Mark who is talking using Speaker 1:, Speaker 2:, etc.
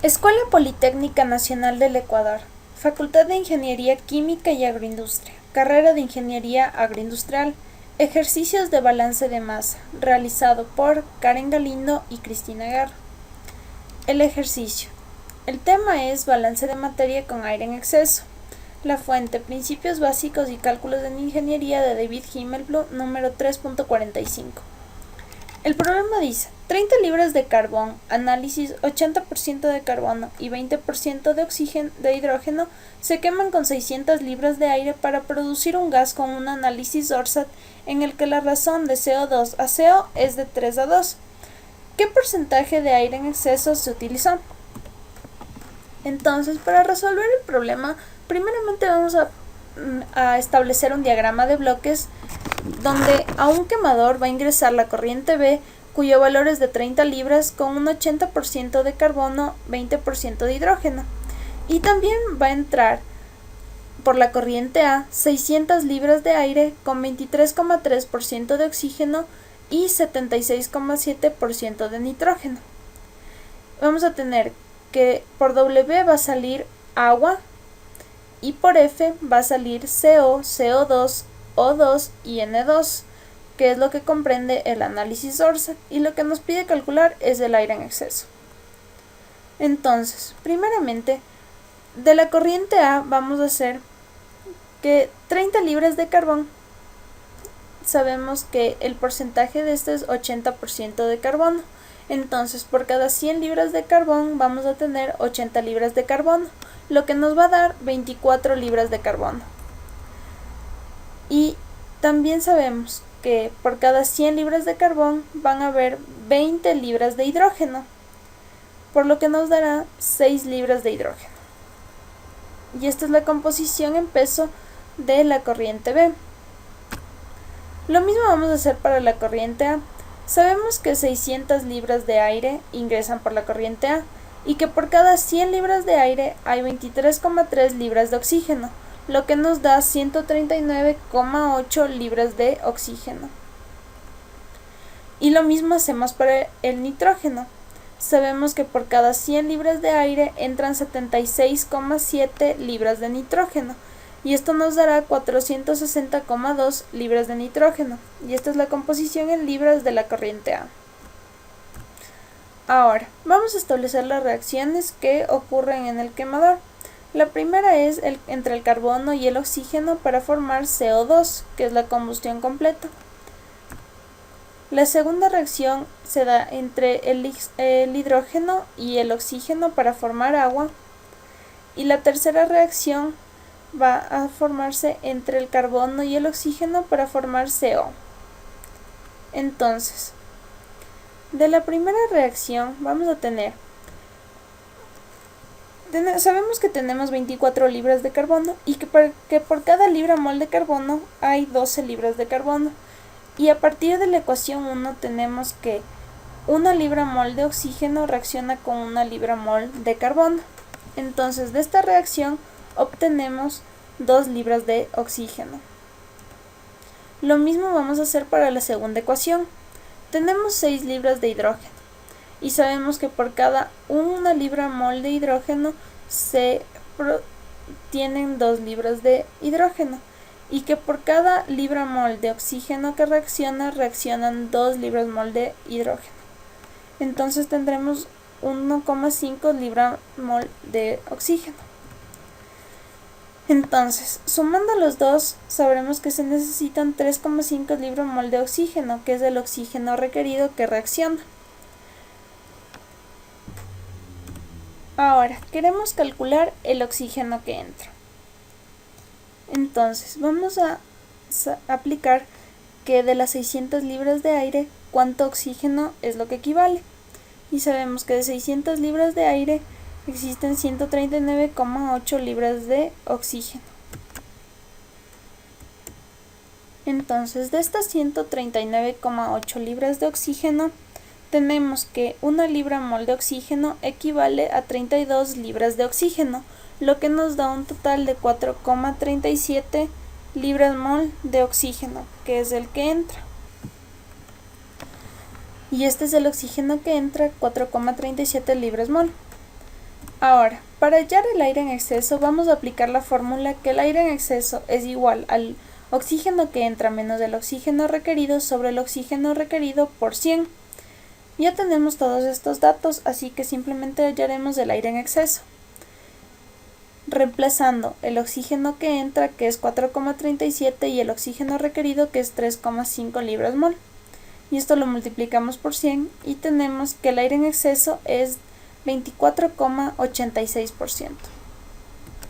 Speaker 1: Escuela Politécnica Nacional del Ecuador, Facultad de Ingeniería Química y Agroindustria, Carrera de Ingeniería Agroindustrial, Ejercicios de balance de masa, realizado por Karen Galindo y Cristina Guerra. El ejercicio. El tema es balance de materia con aire en exceso. La fuente, Principios básicos y cálculos en ingeniería de David Himmelblum, número 3.45. El problema dice, 30 libras de carbón, análisis 80% de carbono y 20% de hidrógeno se queman con 600 libras de aire para producir un gas con un análisis ORSAT en el que la razón de CO2 a CO es de 3:2. ¿Qué porcentaje de aire en exceso se utilizó? Entonces, para resolver el problema, primeramente vamos a establecer un diagrama de bloques donde a un quemador va a ingresar la corriente B, cuyo valor es de 30 libras con un 80% de carbono, 20% de hidrógeno. Y también va a entrar por la corriente A 600 libras de aire con 23,3% de oxígeno y 76,7% de nitrógeno. Vamos a tener que por W va a salir agua y por F va a salir CO, CO2, O2 y N2, que es lo que comprende el análisis ORSAT, y lo que nos pide calcular es el aire en exceso. Entonces, primeramente, de la corriente A vamos a hacer que 30 libras de carbón, sabemos que el porcentaje de este es 80% de carbono. Entonces, por cada 100 libras de carbón vamos a tener 80 libras de carbono, lo que nos va a dar 24 libras de carbono. Y también sabemos que por cada 100 libras de carbón van a haber 20 libras de hidrógeno, por lo que nos dará 6 libras de hidrógeno. Y esta es la composición en peso de la corriente B. Lo mismo vamos a hacer para la corriente A. Sabemos que 600 libras de aire ingresan por la corriente A y que por cada 100 libras de aire hay 23,3 libras de oxígeno, lo que nos da 139,8 libras de oxígeno. Y lo mismo hacemos para el nitrógeno. Sabemos que por cada 100 libras de aire entran 76,7 libras de nitrógeno, y esto nos dará 460,2 libras de nitrógeno, y esta es la composición en libras de la corriente A. Ahora, vamos a establecer las reacciones que ocurren en el quemador. La primera es entre el carbono y el oxígeno para formar CO2, que es la combustión completa. La segunda reacción se da entre el hidrógeno y el oxígeno para formar agua. Y la tercera reacción va a formarse entre el carbono y el oxígeno para formar CO. Entonces, de la primera reacción vamos a sabemos que tenemos 24 libras de carbono y que por cada libra mol de carbono hay 12 libras de carbono. Y a partir de la ecuación 1 tenemos que 1 libra mol de oxígeno reacciona con 1 libra mol de carbono. Entonces, de esta reacción obtenemos 2 libras de oxígeno. Lo mismo vamos a hacer para la segunda ecuación. Tenemos 6 libras de hidrógeno y sabemos que por cada 1 libra mol de hidrógeno tienen 2 libras de hidrógeno, y que por cada libra mol de oxígeno que reaccionan 2 libras mol de hidrógeno. Entonces tendremos 1,5 libra mol de oxígeno. Entonces, sumando los dos, sabremos que se necesitan 3,5 libra mol de oxígeno, que es el oxígeno requerido que reacciona. Ahora, queremos calcular el oxígeno que entra. Entonces, vamos a aplicar que de las 600 libras de aire, ¿cuánto oxígeno es lo que equivale? Y sabemos que de 600 libras de aire existen 139,8 libras de oxígeno. Entonces, de estas 139,8 libras de oxígeno, tenemos que 1 libra mol de oxígeno equivale a 32 libras de oxígeno, lo que nos da un total de 4,37 libras mol de oxígeno, que es el que entra. Y este es el oxígeno que entra, 4,37 libras mol. Ahora, para hallar el aire en exceso vamos a aplicar la fórmula que el aire en exceso es igual al oxígeno que entra menos el oxígeno requerido sobre el oxígeno requerido por 100. Ya tenemos todos estos datos, así que simplemente hallaremos el aire en exceso, reemplazando el oxígeno que entra, que es 4,37, y el oxígeno requerido, que es 3,5 libras mol. Y esto lo multiplicamos por 100 y tenemos que el aire en exceso es 24,86%.